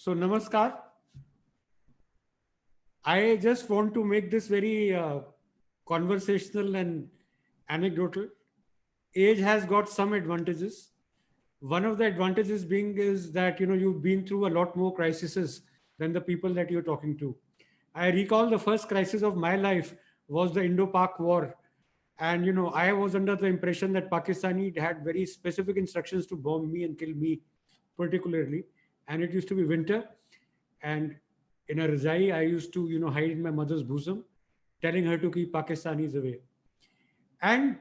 So, Namaskar. I just want to make this very conversational and anecdotal. Age has got some advantages. One of the advantages being is that you've been through a lot more crises than the people that you're talking to. I recall the first crisis of my life was the Indo-Pak War, and I was under the impression that Pakistani had very specific instructions to bomb me and kill me, particularly, and it used to be winter, and in a Razai, I used to, hide in my mother's bosom, telling her to keep Pakistanis away. And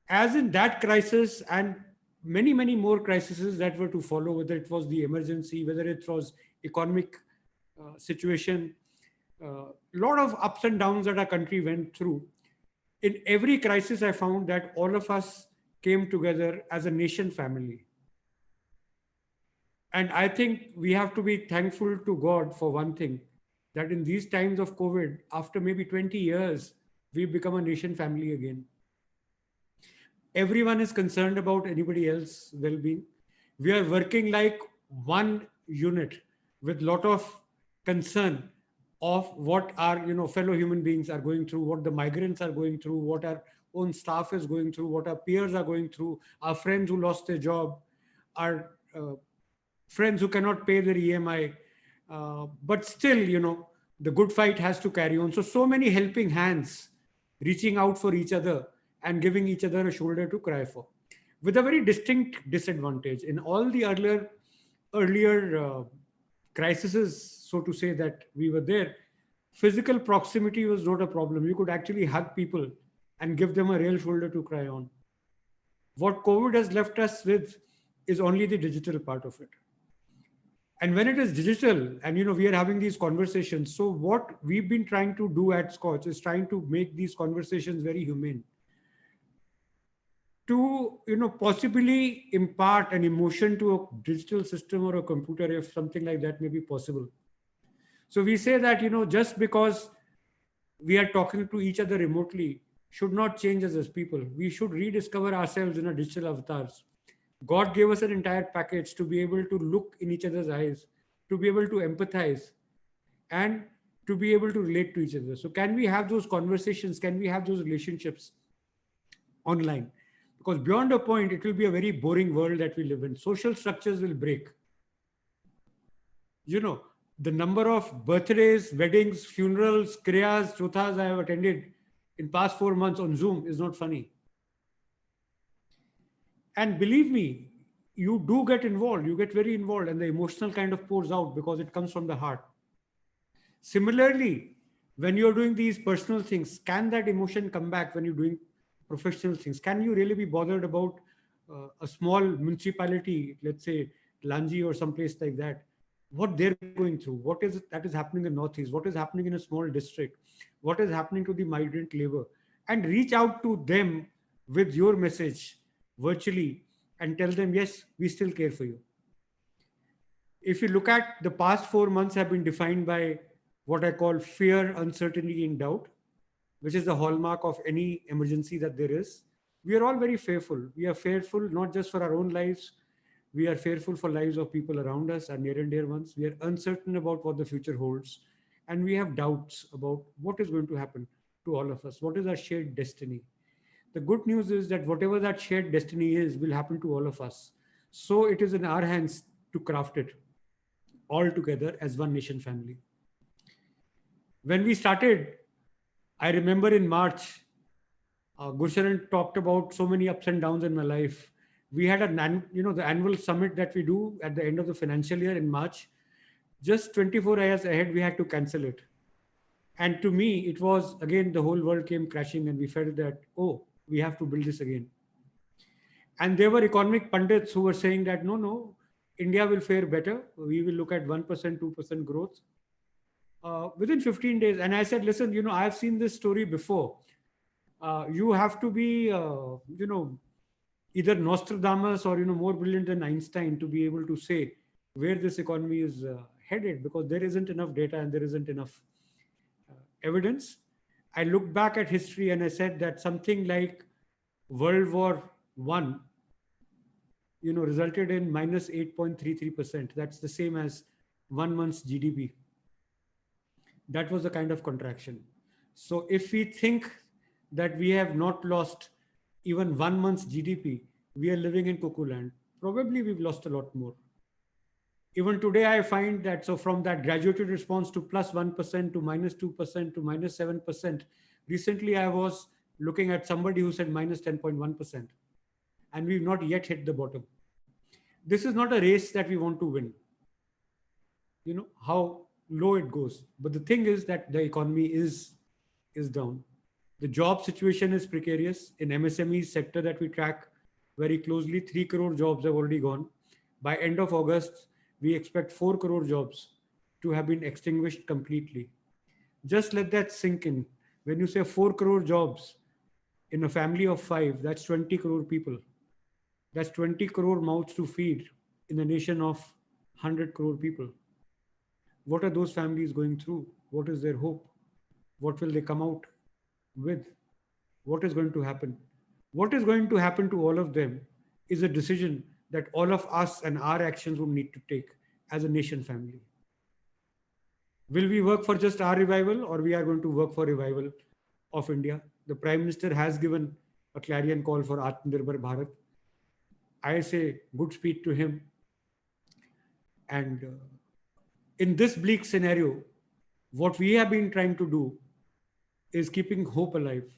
as in that crisis and many, many more crises that were to follow, whether it was the emergency, whether it was economic situation, a lot of ups and downs that our country went through. In every crisis, I found that all of us came together as a nation family. And I think we have to be thankful to God for one thing, that in these times of COVID, after maybe 20 years, we've become a nation family again. Everyone is concerned about anybody else's well-being. We are working like one unit with lot of concern of what our fellow human beings are going through, what the migrants are going through, what our own staff is going through, what our peers are going through, our friends who lost their job, our friends who cannot pay their EMI. But still, the good fight has to carry on. So many helping hands reaching out for each other and giving each other a shoulder to cry for. With a very distinct disadvantage in all the earlier crises, so to say, that we were there, physical proximity was not a problem. You could actually hug people and give them a real shoulder to cry on. What COVID has left us with is only the digital part of it. And when it is digital and we are having these conversations, so what we've been trying to do at Scotch is trying to make these conversations very humane, to possibly impart an emotion to a digital system or a computer, if something like that may be possible. So we say that just because we are talking to each other remotely should not change us as people. We should rediscover ourselves in our digital avatars. God gave us an entire package to be able to look in each other's eyes, to be able to empathize, and to be able to relate to each other. So can we have those conversations? Can we have those relationships online? Because beyond a point, it will be a very boring world that we live in. Social structures will break. The number of birthdays, weddings, funerals, kriyas, chothas I have attended in past 4 months on Zoom is not funny. And believe me, you do get involved. You get very involved, and the emotional kind of pours out because it comes from the heart. Similarly, when you're doing these personal things, can that emotion come back when you're doing professional things? Can you really be bothered about a small municipality, let's say Lanji or someplace like that, what they're going through, what is it that is happening in Northeast, what is happening in a small district, what is happening to the migrant labor, and reach out to them with your message virtually and tell them, yes, we still care for you. If you look at the past 4 months have been defined by what I call fear, uncertainty, and doubt, which is the hallmark of any emergency that there is. We are all very fearful. We are fearful not just for our own lives. We are fearful for lives of people around us, our near and dear ones. We are uncertain about what the future holds. And we have doubts about what is going to happen to all of us. What is our shared destiny? The good news is that whatever that shared destiny is will happen to all of us. So it is in our hands to craft it all together as one nation family. When we started, I remember in March, Gursharan talked about so many ups and downs in my life. We had the annual summit that we do at the end of the financial year in March. Just 24 hours ahead, we had to cancel it. And to me, it was again the whole world came crashing, and we felt that, oh, we have to build this again. And there were economic pundits who were saying that no, India will fare better. We will look at 1%, 2% growth within 15 days. And I said, listen, I've seen this story before. You have to be, either Nostradamus or, more brilliant than Einstein to be able to say where this economy is headed, because there isn't enough data and there isn't enough evidence. I looked back at history and I said that something like World War One, resulted in minus 8.33%. That's the same as 1 month's GDP. That was the kind of contraction. So if we think that we have not lost even 1 month's GDP, we are living in cuckoo land. Probably we've lost a lot more. Even today, I find that, so from that graduated response to +1% to -2% to -7%, recently I was looking at somebody who said -10.1%, and we've not yet hit the bottom. This is not a race that we want to win. You know how low it goes. But the thing is that the economy is down. The job situation is precarious. In MSME sector that we track very closely, 3 crore jobs have already gone. By end of August, we expect 4 crore jobs to have been extinguished completely. Just let that sink in. When you say 4 crore jobs in a family of 5, that's 20 crore people. That's 20 crore mouths to feed in a nation of 100 crore people. What are those families going through? What is their hope? What will they come out with? What is going to happen? What is going to happen to all of them is a decision that all of us and our actions would need to take as a nation family. Will we work for just our revival, or we are going to work for revival of India? The Prime Minister has given a clarion call for Atmanirbhar Bharat. I say good speed to him. And in this bleak scenario, what we have been trying to do is keeping hope alive.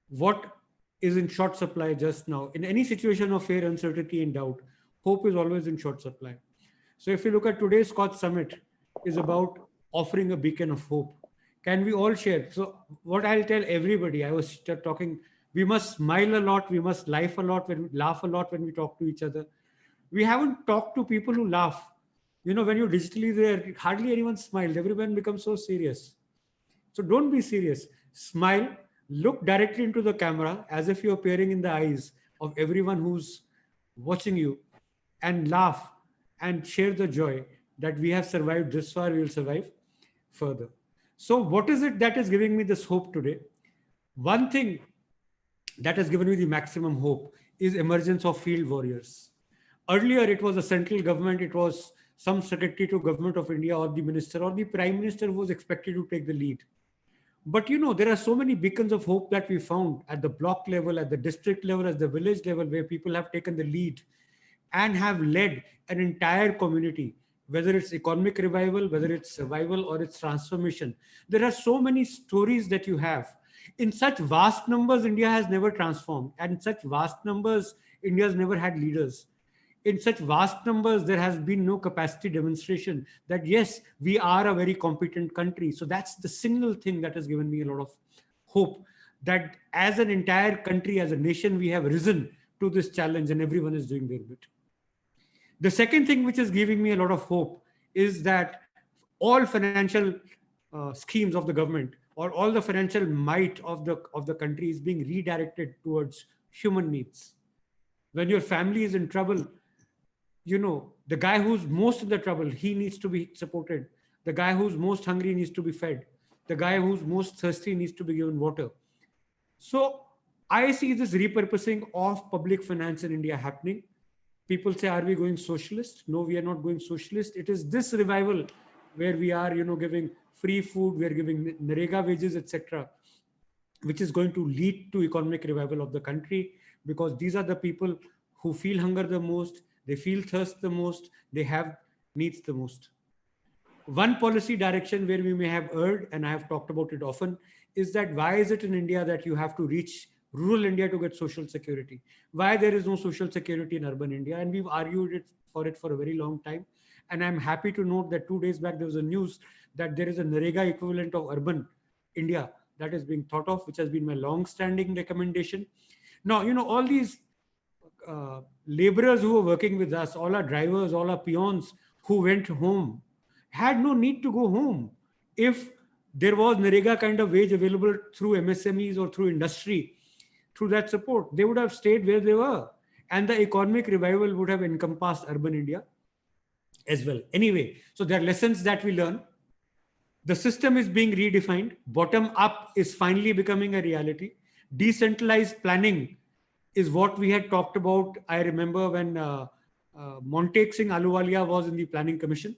What is in short supply just now? In any situation of fear, uncertainty, and doubt, hope is always in short supply. So if you look at today's Scotch Summit, is about offering a beacon of hope. Can we all share? So what I'll tell everybody, I was talking, we must smile a lot, we must laugh a lot when we talk to each other. We haven't talked to people who laugh. You know, when you're digitally there, hardly anyone smiles. Everyone becomes so serious. So don't be serious. Smile, look directly into the camera as if you're peering in the eyes of everyone who's watching you, and laugh and share the joy that we have survived this far, we will survive further. So what is it that is giving me this hope today? One thing that has given me the maximum hope is emergence of field warriors. Earlier, it was a central government, it was some secretary to government of India or the minister or the prime minister who was expected to take the lead. But you know, there are so many beacons of hope that we found at the block level, at the district level, at the village level, where people have taken the lead and have led an entire community, whether it's economic revival, whether it's survival or it's transformation. There are so many stories that you have. In such vast numbers, India has never transformed. And in such vast numbers, India has never had leaders. In such vast numbers, there has been no capacity demonstration that, yes, we are a very competent country. So that's the single thing that has given me a lot of hope, that as an entire country, as a nation, we have risen to this challenge and everyone is doing their bit. The second thing which is giving me a lot of hope is that all financial schemes of the government, or all the financial might of the country, is being redirected towards human needs. When your family is in trouble, you know, the guy who's most in the trouble, he needs to be supported. The guy who's most hungry needs to be fed. The guy who's most thirsty needs to be given water. So I see this repurposing of public finance in India happening. People say, are we going socialist? No, we are not going socialist. It is this revival where we are, you know, giving free food, we are giving Narega wages, etc., which is going to lead to economic revival of the country, because these are the people who feel hunger the most, they feel thirst the most, they have needs the most. One policy direction where we may have erred, and I have talked about it often, is that why is it in India that you have to reach rural India to get social security? Why there is no social security in urban India? And we've argued for a very long time. And I'm happy to note that 2 days back, there was a news that there is a Narega equivalent of urban India that is being thought of, which has been my long-standing recommendation. Now, you know, all these laborers who were working with us, all our drivers, all our peons who went home, had no need to go home. If there was Narega kind of wage available through MSMEs or through industry, through that support, they would have stayed where they were. And the economic revival would have encompassed urban India as well. Anyway, so there are lessons that we learn. The system is being redefined. Bottom up is finally becoming a reality. Decentralized planning is what we had talked about. I remember when Montek Singh Ahluwalia was in the Planning Commission.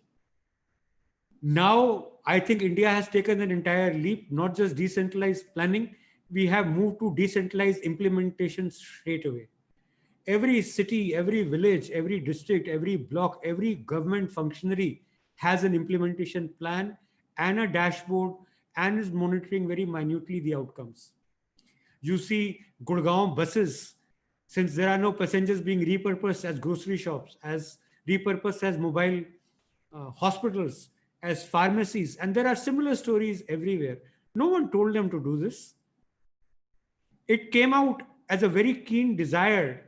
Now, I think India has taken an entire leap, not just decentralized planning. We have moved to decentralized implementation straight away. Every city, every village, every district, every block, every government functionary has an implementation plan and a dashboard and is monitoring very minutely the outcomes. You see Gurgaon buses, since there are no passengers, being repurposed as grocery shops, as repurposed as mobile hospitals, as pharmacies, and there are similar stories everywhere. No one told them to do this. It came out as a very keen desire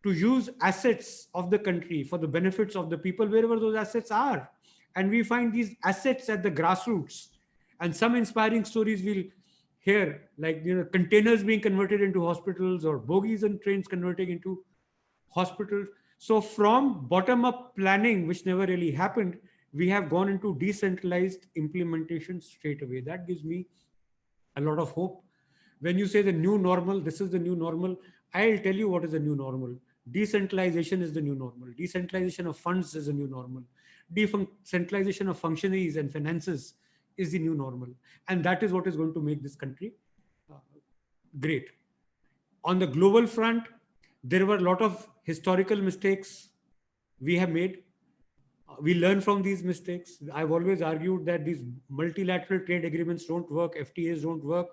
to use assets of the country for the benefits of the people wherever those assets are. And we find these assets at the grassroots. And some inspiring stories we'll hear, like containers being converted into hospitals or bogies and trains converting into hospitals. So from bottom up planning, which never really happened, we have gone into decentralized implementation straight away. That gives me a lot of hope. When you say the new normal, this is the new normal, I'll tell you what is the new normal. Decentralization is the new normal. Decentralization of funds is the new normal. Decentralization of functionaries and finances is the new normal. And that is what is going to make this country uh, great. On the global front, there were a lot of historical mistakes we have made. We learn from these mistakes. I've always argued that these multilateral trade agreements don't work, FTAs don't work,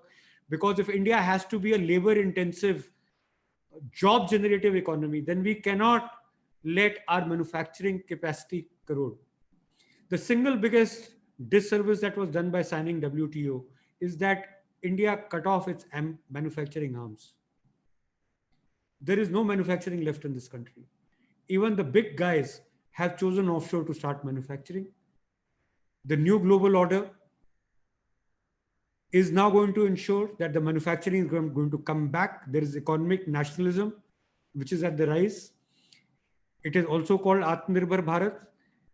because if India has to be a labor intensive, job generative economy, then we cannot let our manufacturing capacity corrode. The single biggest disservice that was done by signing WTO is that India cut off its manufacturing arms. There is no manufacturing left in this country. Even the big guys have chosen offshore to start manufacturing. The new global order is now going to ensure that the manufacturing is going to come back. There is economic nationalism, which is at the rise. It is also called Atmanirbhar Bharat.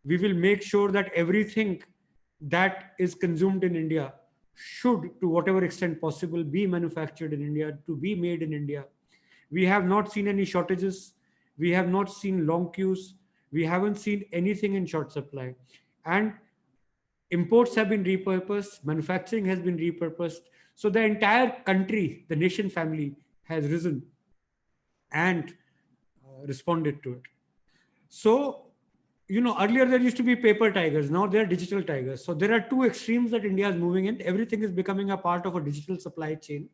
We will make sure that everything that is consumed in India should, to whatever extent possible, be manufactured in India, to be made in India. We have not seen any shortages. We have not seen long queues. We haven't seen anything in short supply. And imports have been repurposed, manufacturing has been repurposed. So the entire country, the nation family, has risen and responded to it. So, earlier there used to be paper tigers, now there are digital tigers. So there are two extremes that India is moving in. Everything is becoming a part of a digital supply chain.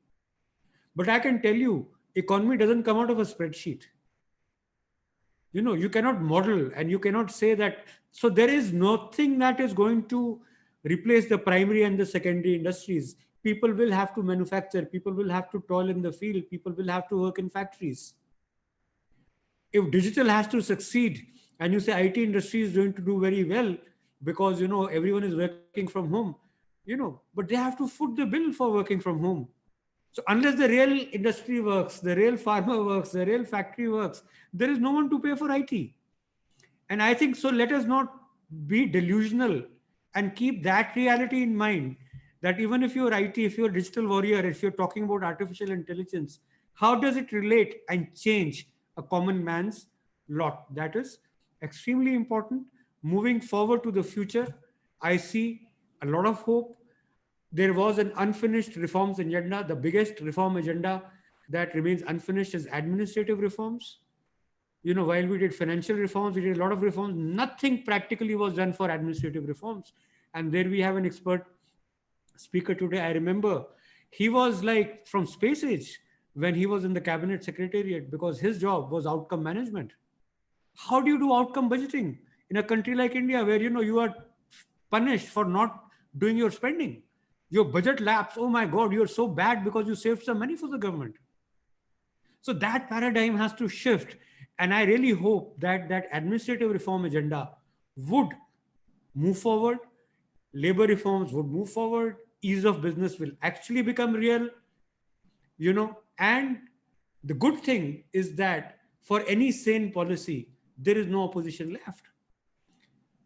But I can tell you, economy doesn't come out of a spreadsheet. You cannot model and you cannot say that. So there is nothing that is going to replace the primary and the secondary industries. People will have to manufacture, people will have to toil in the field, people will have to work in factories. If digital has to succeed and you say IT industry is going to do very well because everyone is working from home, but they have to foot the bill for working from home. So unless the real industry works, the real farmer works, the real factory works, there is no one to pay for IT. And I think so, let us not be delusional and keep that reality in mind, that even if you're IT, if you're a digital warrior, if you're talking about artificial intelligence, how does it relate and change a common man's lot? That is extremely important. Moving forward to the future, I see a lot of hope. There was an unfinished reforms agenda. The biggest reform agenda that remains unfinished is administrative reforms. While we did financial reforms, we did a lot of reforms. Nothing practically was done for administrative reforms. And there we have an expert speaker today. I remember he was like from space age when he was in the cabinet secretariat, because his job was outcome management. How do you do outcome budgeting in a country like India, where you are punished for not doing your spending? Your budget lapse. Oh my God, you're so bad because you saved some money for the government. So that paradigm has to shift. And I really hope that that administrative reform agenda would move forward. Labor reforms would move forward. Ease of business will actually become real, and the good thing is that for any sane policy, there is no opposition left.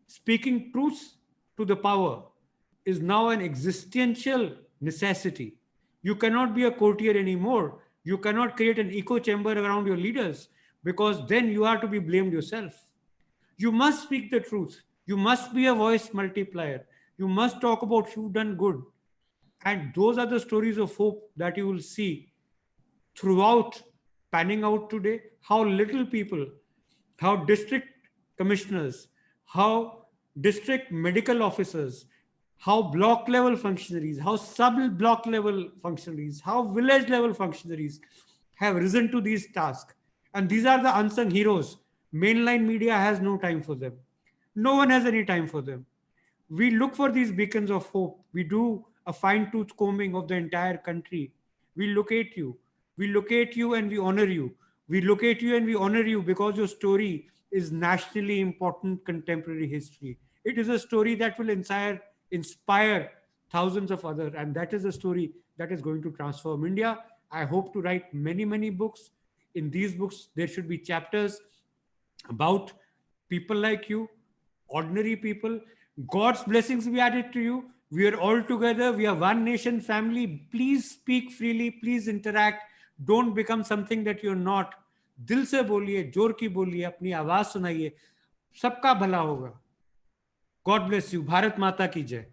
Speaking truth to the power is now an existential necessity. You cannot be a courtier anymore. You cannot create an echo chamber around your leaders, because then you are to be blamed yourself. You must speak the truth. You must be a voice multiplier. You must talk about who've done good. And those are the stories of hope that you will see throughout panning out today. How little people, how district commissioners, how district medical officers, how block level functionaries, how sub block level functionaries, how village level functionaries have risen to these tasks. And these are the unsung heroes. Mainline media has no time for them. No one has any time for them. We look for these beacons of hope. We do a fine tooth combing of the entire country. We locate you. We locate you and we honor you. We locate you and we honor you because your story is nationally important contemporary history. It is a story that will inspire thousands of others, and that is a story that is going to transform India. I hope to write many, many books. In these books, there should be chapters about people like you, ordinary people. God's blessings be added to you. We are all together. We are one nation family. Please speak freely. Please interact. Don't become something that you're not. दिल से बोलिए, जोर की बोलिए, अपनी आवाज सुनाइए. सबका भला होगा. God bless you. भारत माता की जय.